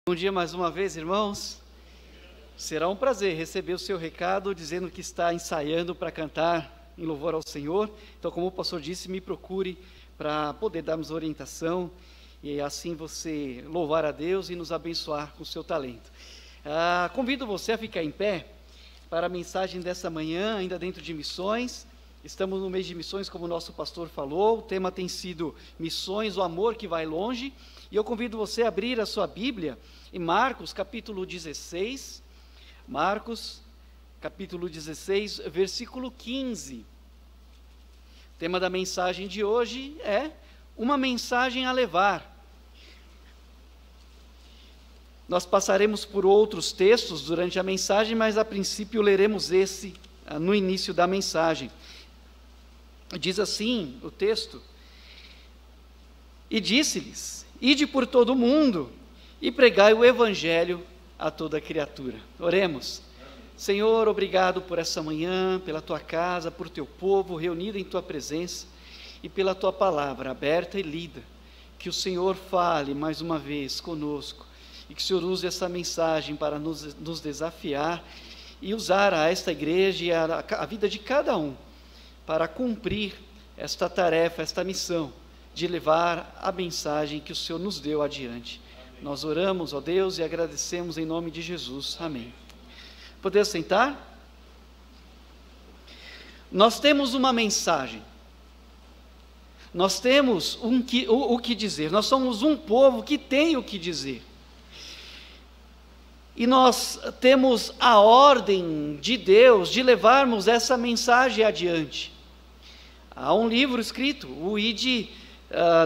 Bom dia mais uma vez, irmãos. Será um prazer receber o seu recado dizendo que está ensaiando para cantar em louvor ao Senhor. Então, como o pastor disse, me procure para poder darmos orientação e assim você louvar a Deus e nos abençoar com o seu talento. Convido você a ficar em pé para a mensagem dessa manhã, ainda dentro de missões. Estamos no mês de missões, como o nosso pastor falou. O tema tem sido Missões, o amor que vai longe. E eu convido você a abrir a sua Bíblia em Marcos, capítulo 16. Marcos, capítulo 16, versículo 15. O tema da mensagem de hoje é uma mensagem a levar. Nós passaremos por outros textos durante a mensagem, mas a princípio leremos esse no início da mensagem. Diz assim o texto: E disse-lhes: Ide por todo o mundo e pregai o evangelho a toda criatura. Oremos. Senhor, obrigado por essa manhã, pela tua casa, por teu povo reunido em tua presença e pela tua palavra aberta e lida. Que o Senhor fale mais uma vez conosco e que o Senhor use essa mensagem para nos desafiar e usar a esta igreja e a vida de cada um para cumprir esta tarefa, esta missão de levar a mensagem que o Senhor nos deu adiante. Amém. Nós oramos, ó Deus, e agradecemos em nome de Jesus. Amém. Podemos sentar? Nós temos uma mensagem. Nós temos o que dizer. Nós somos um povo que tem o que dizer. E nós temos a ordem de Deus de levarmos essa mensagem adiante. Há um livro escrito, o ID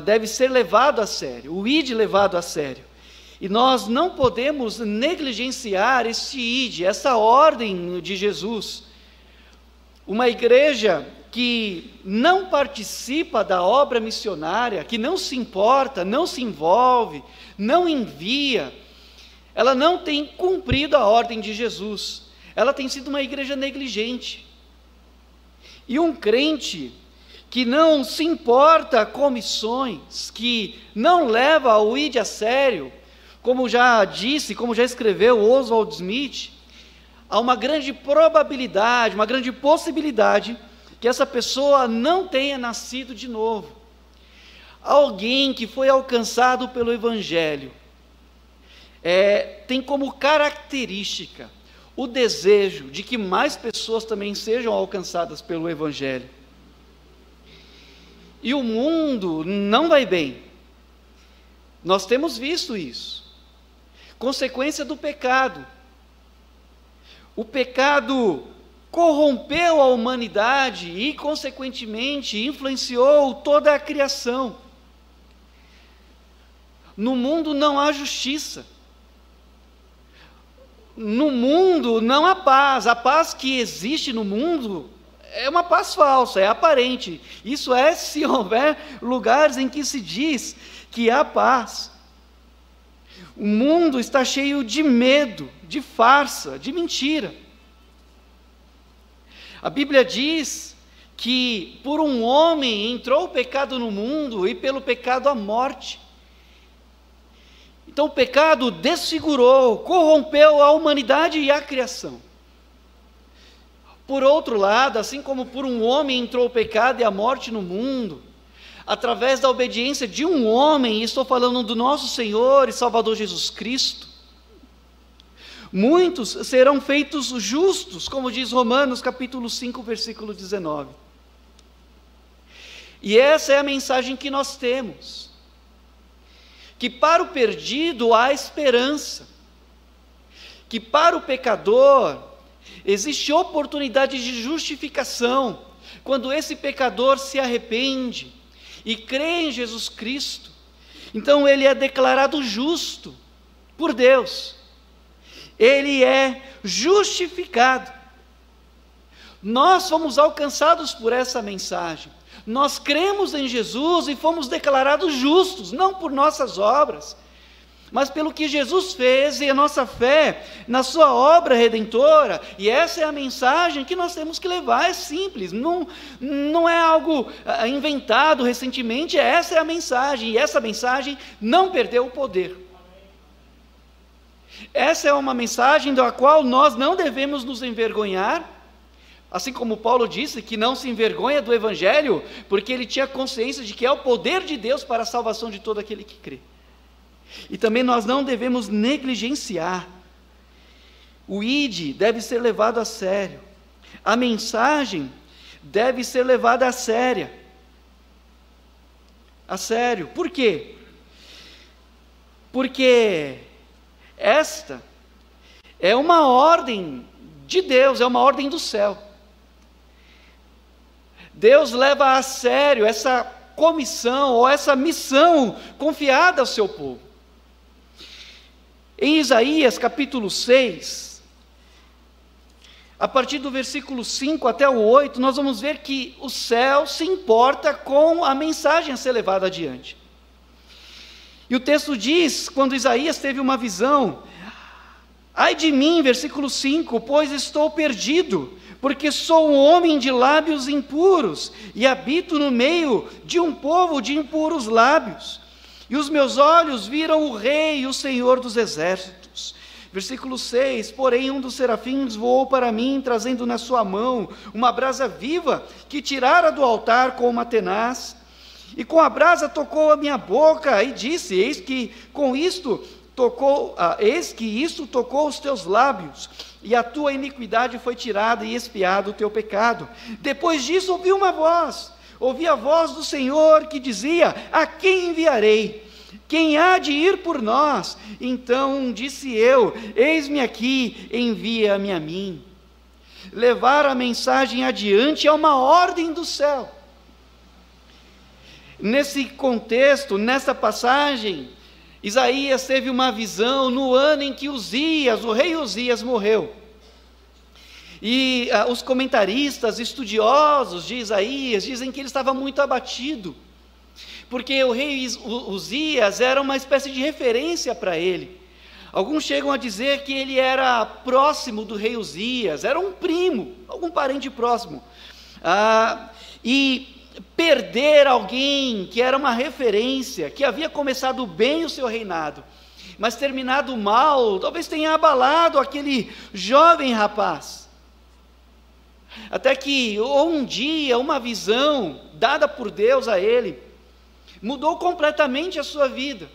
deve ser levado a sério, o ID levado a sério. E nós não podemos negligenciar esse ID, essa ordem de Jesus. Uma igreja que não participa da obra missionária, que não se importa, não se envolve, não envia, ela não tem cumprido a ordem de Jesus. Ela tem sido uma igreja negligente. E um crente que não se importa com missões, que não leva o ID a sério, como já disse, como já escreveu Oswald Smith, há uma grande probabilidade, uma grande possibilidade que essa pessoa não tenha nascido de novo. Alguém que foi alcançado pelo Evangelho, tem como característica o desejo de que mais pessoas também sejam alcançadas pelo Evangelho. E o mundo não vai bem. Nós temos visto isso. Consequência do pecado. O pecado corrompeu a humanidade e, consequentemente, influenciou toda a criação. No mundo não há justiça. No mundo não há paz. A paz que existe no mundo é uma paz falsa, é aparente. Isso é se houver lugares em que se diz que há paz. O mundo está cheio de medo, de farsa, de mentira. A Bíblia diz que por um homem entrou o pecado no mundo e pelo pecado a morte. Então o pecado desfigurou, corrompeu a humanidade e a criação. Por outro lado, assim como por um homem entrou o pecado e a morte no mundo, através da obediência de um homem, e estou falando do nosso Senhor e Salvador Jesus Cristo, muitos serão feitos justos, como diz Romanos capítulo 5, versículo 19. E essa é a mensagem que nós temos, que para o perdido há esperança, que para o pecador existe oportunidade de justificação, quando esse pecador se arrepende e crê em Jesus Cristo. Então ele é declarado justo por Deus, ele é justificado. Nós fomos alcançados por essa mensagem, nós cremos em Jesus e fomos declarados justos, não por nossas obras, mas pelo que Jesus fez e a nossa fé na sua obra redentora. E essa é a mensagem que nós temos que levar. É simples, não é algo inventado recentemente, essa é a mensagem, e essa mensagem não perdeu o poder. Essa é uma mensagem da qual nós não devemos nos envergonhar, assim como Paulo disse que não se envergonha do Evangelho, porque ele tinha consciência de que é o poder de Deus para a salvação de todo aquele que crê. E também nós não devemos negligenciar. O ID deve ser levado a sério. A mensagem deve ser levada a sério. Por quê? Porque esta é uma ordem de Deus, é uma ordem do céu. Deus leva a sério essa comissão ou essa missão confiada ao seu povo. Em Isaías capítulo 6, a partir do versículo 5 até o 8, nós vamos ver que o céu se importa com a mensagem a ser levada adiante. E o texto diz, quando Isaías teve uma visão: ai de mim, versículo 5, pois estou perdido, porque sou um homem de lábios impuros, e habito no meio de um povo de impuros lábios. E os meus olhos viram o Rei, o Senhor dos exércitos. Versículo 6, porém um dos serafins voou para mim, trazendo na sua mão uma brasa viva, que tirara do altar com uma tenaz, e com a brasa tocou a minha boca, e disse: eis que isto tocou os teus lábios, e a tua iniquidade foi tirada, e expiado o teu pecado. Depois disso ouvi a voz do Senhor que dizia: a quem enviarei? Quem há de ir por nós? Então disse eu: eis-me aqui, envia-me a mim. Levar a mensagem adiante é uma ordem do céu. Nesse contexto, nessa passagem, Isaías teve uma visão no ano em que o rei Uzias morreu. E os comentaristas, estudiosos de Isaías, dizem que ele estava muito abatido, porque o rei Uzias era uma espécie de referência para ele. Alguns chegam a dizer que ele era próximo do rei Uzias, era um primo, algum parente próximo. E perder alguém que era uma referência, que havia começado bem o seu reinado, mas terminado mal, talvez tenha abalado aquele jovem rapaz. Até que um dia, uma visão dada por Deus a ele, mudou completamente a sua vida.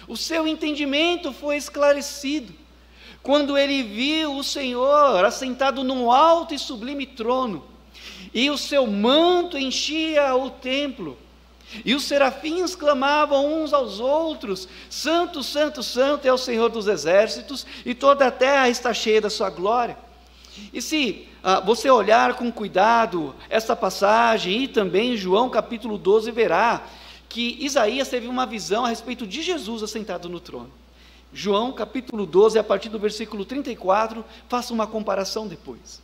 O seu entendimento foi esclarecido, quando ele viu o Senhor assentado num alto e sublime trono, e o seu manto enchia o templo, e os serafins clamavam uns aos outros: santo, santo, santo é o Senhor dos exércitos, e toda a terra está cheia da sua glória. E se você olhar com cuidado essa passagem, e também João capítulo 12, verá que Isaías teve uma visão a respeito de Jesus assentado no trono. João capítulo 12, a partir do versículo 34, faça uma comparação depois.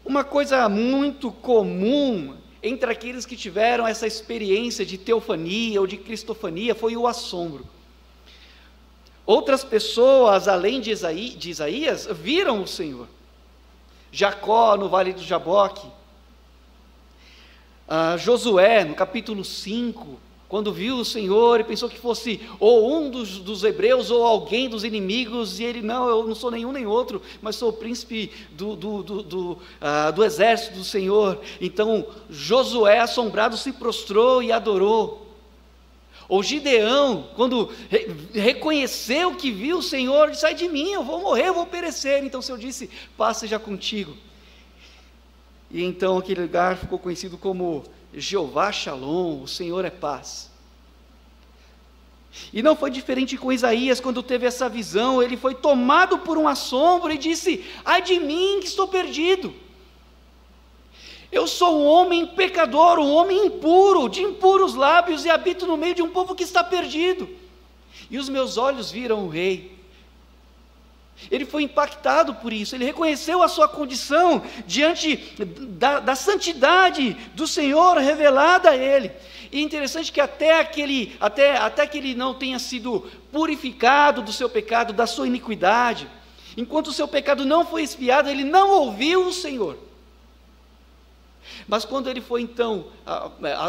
Uma coisa muito comum entre aqueles que tiveram essa experiência de teofania ou de cristofania foi o assombro. Outras pessoas, além de Isaías, viram o Senhor. Jacó, no vale do Jaboque. Josué, no capítulo 5, quando viu o Senhor e pensou que fosse ou um dos hebreus ou alguém dos inimigos, e ele: não, eu não sou nenhum nem outro, mas sou o príncipe do exército do Senhor. Então Josué, assombrado, se prostrou e adorou. Ou Gideão, quando reconheceu que viu o Senhor, disse: sai de mim, eu vou morrer, eu vou perecer. Então o Senhor disse: paz seja contigo. E então aquele lugar ficou conhecido como Jeová Shalom, o Senhor é paz. E não foi diferente com Isaías. Quando teve essa visão, ele foi tomado por um assombro e disse: ai de mim que estou perdido, eu sou um homem pecador, um homem impuro, de impuros lábios, e habito no meio de um povo que está perdido, e os meus olhos viram o Rei. Ele foi impactado por isso, ele reconheceu a sua condição diante da santidade do Senhor revelada a ele. E é interessante que até que ele não tenha sido purificado do seu pecado, da sua iniquidade, enquanto o seu pecado não foi expiado, ele não ouviu o Senhor. Mas quando ele foi então,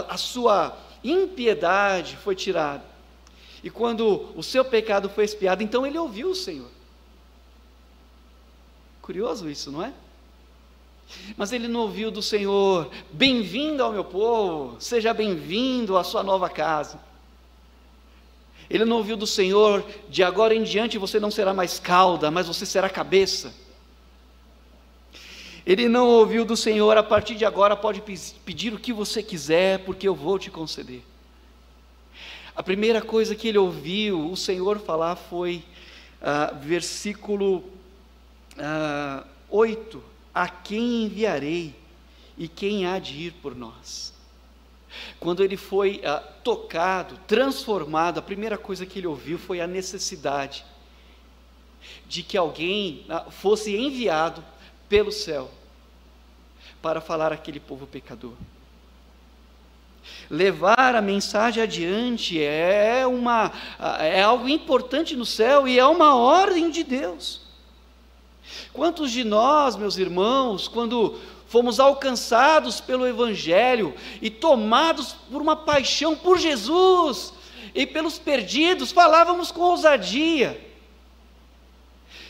a sua impiedade foi tirada, E quando o seu pecado foi expiado, então ele ouviu o Senhor. Curioso isso, não é? Mas ele não ouviu do Senhor: bem-vindo ao meu povo, seja bem-vindo à sua nova casa. Ele não ouviu do Senhor: de agora em diante você não será mais cauda, mas você será cabeça. Ele não ouviu do Senhor: a partir de agora pode pedir o que você quiser, porque eu vou te conceder. A primeira coisa que ele ouviu o Senhor falar foi, versículo 8: a quem enviarei e quem há de ir por nós? Quando ele foi tocado, transformado, a primeira coisa que ele ouviu foi a necessidade de que alguém fosse enviado pelo céu para falar àquele povo pecador. Levar a mensagem adiante é algo importante no céu e é uma ordem de Deus. Quantos de nós, meus irmãos, quando fomos alcançados pelo Evangelho e tomados por uma paixão por Jesus e pelos perdidos, falávamos com ousadia?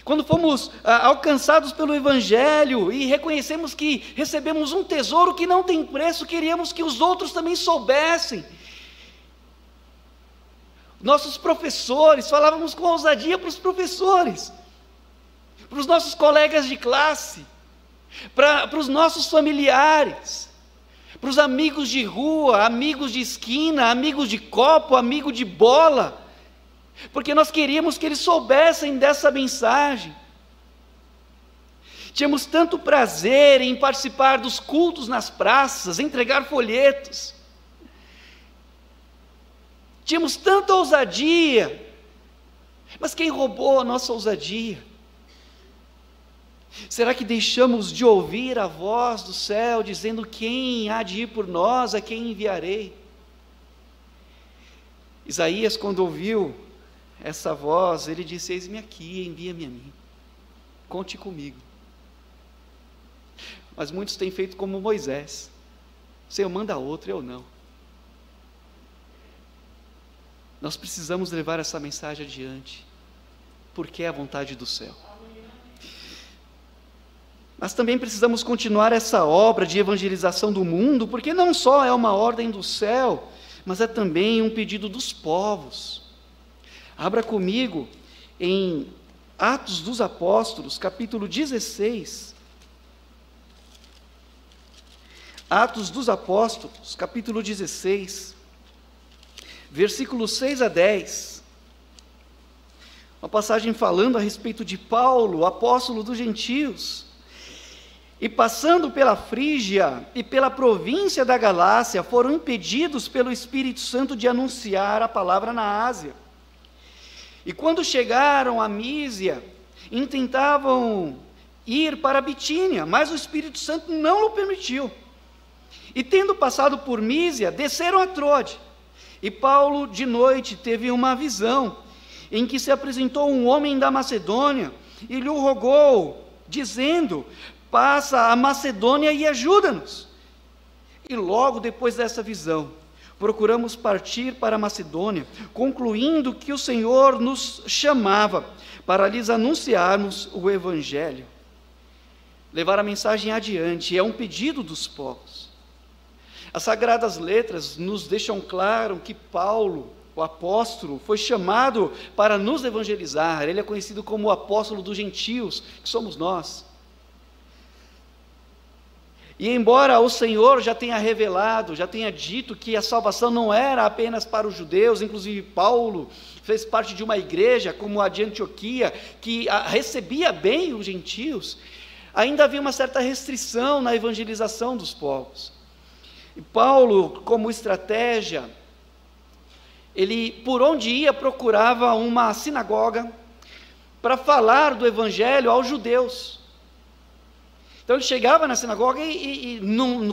Quando fomos alcançados pelo Evangelho e reconhecemos que recebemos um tesouro que não tem preço, queríamos que os outros também soubessem. Nossos professores, falávamos com ousadia para os professores, para os nossos colegas de classe, para os nossos familiares, para os amigos de rua, amigos de esquina, amigos de copo, amigo de bola, porque nós queríamos que eles soubessem dessa mensagem. Tínhamos tanto prazer em participar dos cultos nas praças, entregar folhetos, tínhamos tanta ousadia, mas quem roubou a nossa ousadia? Será que deixamos de ouvir a voz do céu, dizendo: quem há de ir por nós, a quem enviarei? Isaías, quando ouviu essa voz, ele disse: eis-me aqui, envia-me a mim, conte comigo. Mas muitos têm feito como Moisés: Senhor, manda outro, eu não. Nós precisamos levar essa mensagem adiante, porque é a vontade do céu. Mas também precisamos continuar essa obra de evangelização do mundo, porque não só é uma ordem do céu, mas é também um pedido dos povos. Abra comigo em Atos dos Apóstolos, capítulo 16. Atos dos Apóstolos, capítulo 16, versículos 6 a 10. Uma passagem falando a respeito de Paulo, apóstolo dos gentios. E passando pela Frígia e pela província da Galácia, foram impedidos pelo Espírito Santo de anunciar a palavra na Ásia. E quando chegaram a Mísia, intentavam ir para a Bitínia, mas o Espírito Santo não o permitiu. E tendo passado por Mísia, desceram a Troade. E Paulo de noite teve uma visão, em que se apresentou um homem da Macedônia, e lhe rogou, dizendo: passa a Macedônia e ajuda-nos. E logo depois dessa visão, procuramos partir para a Macedônia, concluindo que o Senhor nos chamava para lhes anunciarmos o Evangelho. Levar a mensagem adiante é um pedido dos povos. As Sagradas Letras nos deixam claro que Paulo, o apóstolo, foi chamado para nos evangelizar. Ele é conhecido como o apóstolo dos gentios, que somos nós. E embora o Senhor já tenha revelado, já tenha dito que a salvação não era apenas para os judeus, inclusive Paulo fez parte de uma igreja, como a de Antioquia, que recebia bem os gentios, ainda havia uma certa restrição na evangelização dos povos. E Paulo, como estratégia, ele por onde ia procurava uma sinagoga para falar do evangelho aos judeus. Então ele chegava na sinagoga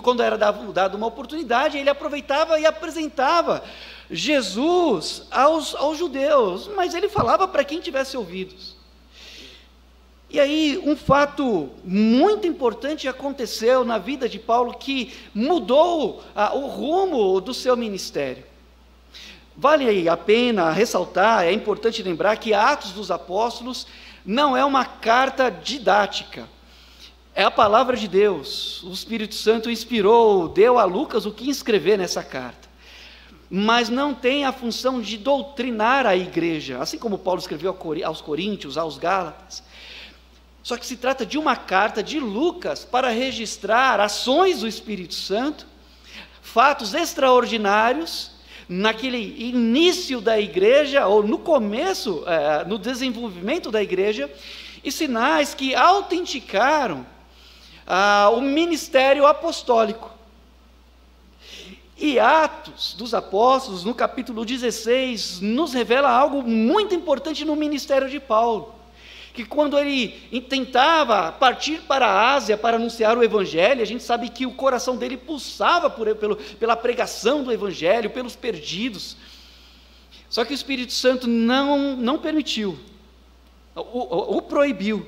quando era dada uma oportunidade, ele aproveitava e apresentava Jesus aos judeus, mas ele falava para quem tivesse ouvidos. E aí um fato muito importante aconteceu na vida de Paulo, que mudou o rumo do seu ministério. Vale a pena ressaltar, é importante lembrar que Atos dos Apóstolos não é uma carta didática, é a palavra de Deus. O Espírito Santo inspirou, deu a Lucas o que escrever nessa carta, mas não tem a função de doutrinar a igreja, assim como Paulo escreveu aos Coríntios, aos Gálatas. Só que se trata de uma carta de Lucas para registrar ações do Espírito Santo, fatos extraordinários, naquele início da igreja, ou no começo, no desenvolvimento da igreja, e sinais que autenticaram o ministério apostólico. E Atos dos Apóstolos, no capítulo 16, nos revela algo muito importante no ministério de Paulo, que quando ele tentava partir para a Ásia para anunciar o Evangelho, a gente sabe que o coração dele pulsava pela pregação do Evangelho, pelos perdidos, só que o Espírito Santo não permitiu, o proibiu.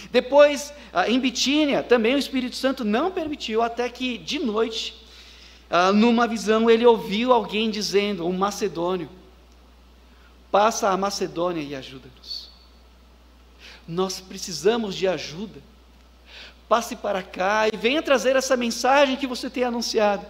Depois, em Bitínia, também o Espírito Santo não permitiu, até que de noite, numa visão, ele ouviu alguém dizendo, um macedônio: passa a Macedônia e ajuda-nos. Nós precisamos de ajuda, passe para cá e venha trazer essa mensagem que você tem anunciado.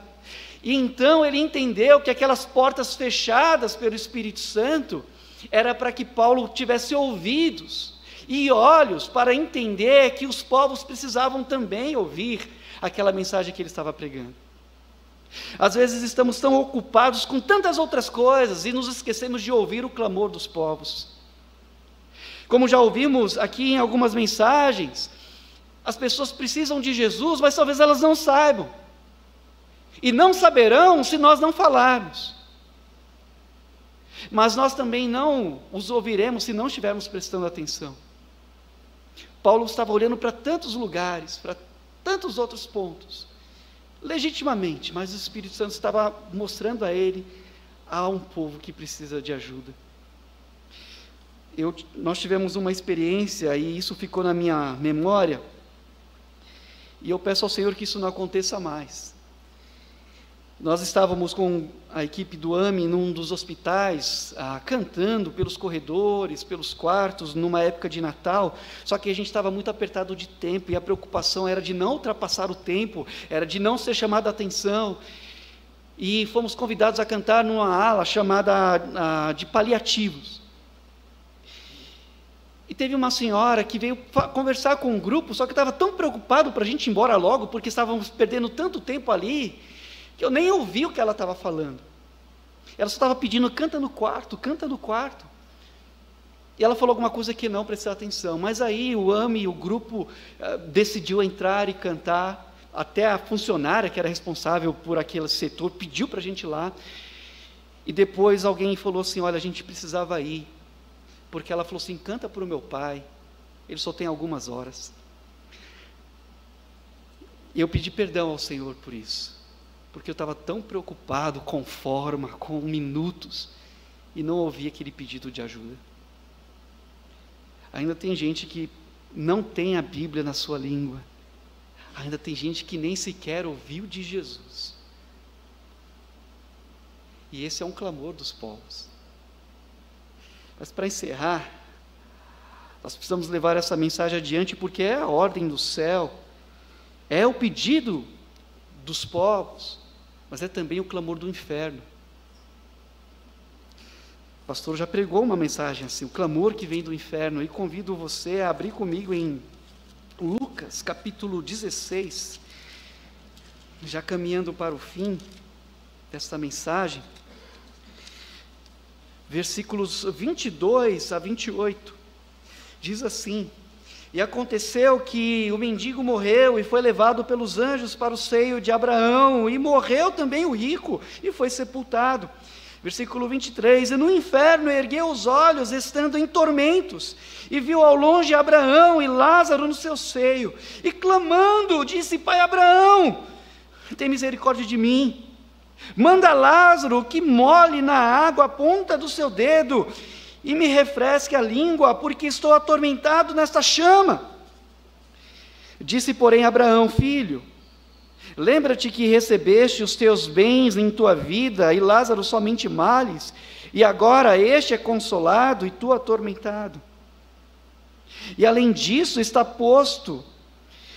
E então ele entendeu que aquelas portas fechadas pelo Espírito Santo, era para que Paulo tivesse ouvidos e olhos para entender que os povos precisavam também ouvir aquela mensagem que ele estava pregando. Às vezes estamos tão ocupados com tantas outras coisas e nos esquecemos de ouvir o clamor dos povos. Como já ouvimos aqui em algumas mensagens, as pessoas precisam de Jesus, mas talvez elas não saibam. E não saberão se nós não falarmos. Mas nós também não os ouviremos se não estivermos prestando atenção. Paulo estava olhando para tantos lugares, para tantos outros pontos, legitimamente, mas o Espírito Santo estava mostrando a ele: há um povo que precisa de ajuda. Nós tivemos uma experiência, e isso ficou na minha memória, e eu peço ao Senhor que isso não aconteça mais. Nós estávamos com a equipe do AME num dos hospitais, cantando pelos corredores, pelos quartos, numa época de Natal, só que a gente estava muito apertado de tempo, e a preocupação era de não ultrapassar o tempo, era de não ser chamado a atenção, e fomos convidados a cantar numa ala chamada de paliativos. E teve uma senhora que veio conversar com o grupo, só que estava tão preocupado para a gente ir embora logo, porque estávamos perdendo tanto tempo ali, que eu nem ouvi o que ela estava falando. Ela só estava pedindo: canta no quarto, canta no quarto. E ela falou alguma coisa que não prestou atenção, mas aí o AME, o grupo, decidiu entrar e cantar, até a funcionária que era responsável por aquele setor pediu para a gente ir lá, e depois alguém falou assim: olha, a gente precisava ir, porque ela falou assim: canta para o meu pai, ele só tem algumas horas. E eu pedi perdão ao Senhor por isso, porque eu estava tão preocupado com forma, com minutos, e não ouvi aquele pedido de ajuda. Ainda tem gente que não tem a Bíblia na sua língua, ainda tem gente que nem sequer ouviu de Jesus, e esse é um clamor dos povos. Mas para encerrar, nós precisamos levar essa mensagem adiante, porque é a ordem do céu, é o pedido dos povos, mas é também o clamor do inferno. O pastor já pregou uma mensagem assim, o clamor que vem do inferno, e convido você a abrir comigo em Lucas, capítulo 16, já caminhando para o fim desta mensagem, versículos 22 a 28, diz assim: e aconteceu que o mendigo morreu e foi levado pelos anjos para o seio de Abraão, e morreu também o rico e foi sepultado. Versículo 23, e no inferno ergueu os olhos, estando em tormentos, e viu ao longe Abraão e Lázaro no seu seio, e clamando, disse: Pai Abraão, tem misericórdia de mim, manda Lázaro que molhe na água a ponta do seu dedo, e me refresque a língua, porque estou atormentado nesta chama. Disse, porém, Abraão: Filho, Lembra-te que recebeste os teus bens em tua vida, e Lázaro somente males, e agora este é consolado e tu atormentado. E além disso está posto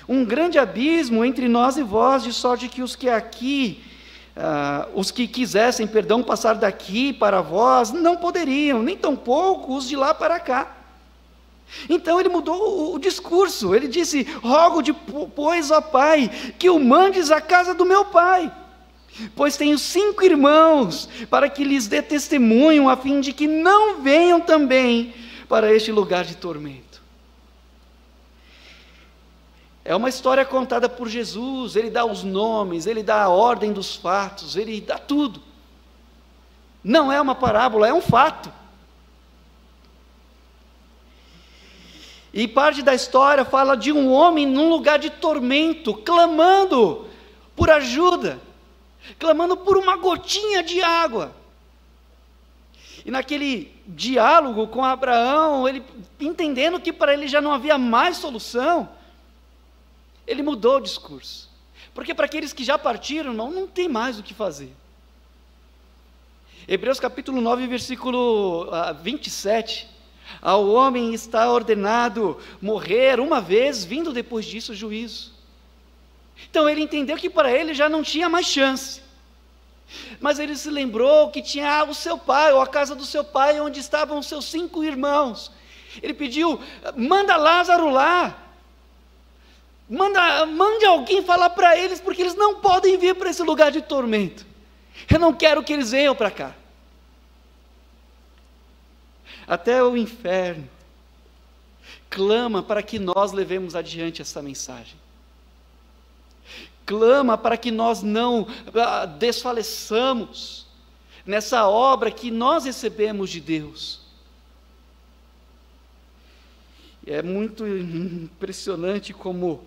um grande abismo entre nós e vós, de sorte que os que quisessem, passar daqui para vós, não poderiam, nem tampouco os de lá para cá. Então ele mudou o discurso, ele disse: rogo-te, pois, ó Pai, que o mandes à casa do meu pai, pois tenho 5 irmãos, para que lhes dê testemunho, a fim de que não venham também para este lugar de tormento. É uma história contada por Jesus, ele dá os nomes, ele dá a ordem dos fatos, ele dá tudo. Não é uma parábola, é um fato. E parte da história fala de um homem num lugar de tormento, clamando por ajuda, clamando por uma gotinha de água. E naquele diálogo com Abraão, ele entendendo que para ele já não havia mais solução, ele mudou o discurso. Porque para aqueles que já partiram, não tem mais o que fazer. Hebreus capítulo 9, versículo 27, ao homem está ordenado morrer uma vez, vindo depois disso o juízo. Então ele entendeu que para ele já não tinha mais chance. Mas ele se lembrou que tinha o seu pai, ou a casa do seu pai, onde estavam os seus 5 irmãos. Ele pediu: manda Lázaro lá. Mande alguém falar para eles, porque eles não podem vir para esse lugar de tormento. Eu não quero que eles venham para cá. Até o inferno clama para que nós levemos adiante essa mensagem. Clama para que nós não desfaleçamos nessa obra que nós recebemos de Deus. É muito impressionante como,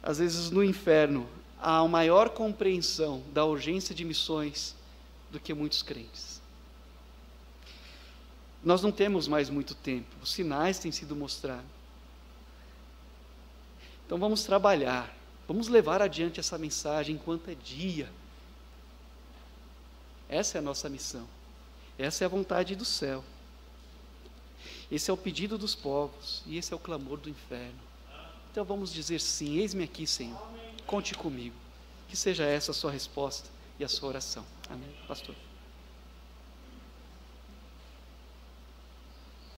às vezes, no inferno, há uma maior compreensão da urgência de missões do que muitos crentes. Nós não temos mais muito tempo, os sinais têm sido mostrados. Então vamos trabalhar, vamos levar adiante essa mensagem enquanto é dia. Essa é a nossa missão, essa é a vontade do céu. Esse é o pedido dos povos, e esse é o clamor do inferno. Então vamos dizer sim: eis-me aqui, Senhor, conte comigo. Que seja essa a sua resposta e a sua oração. Amém, pastor?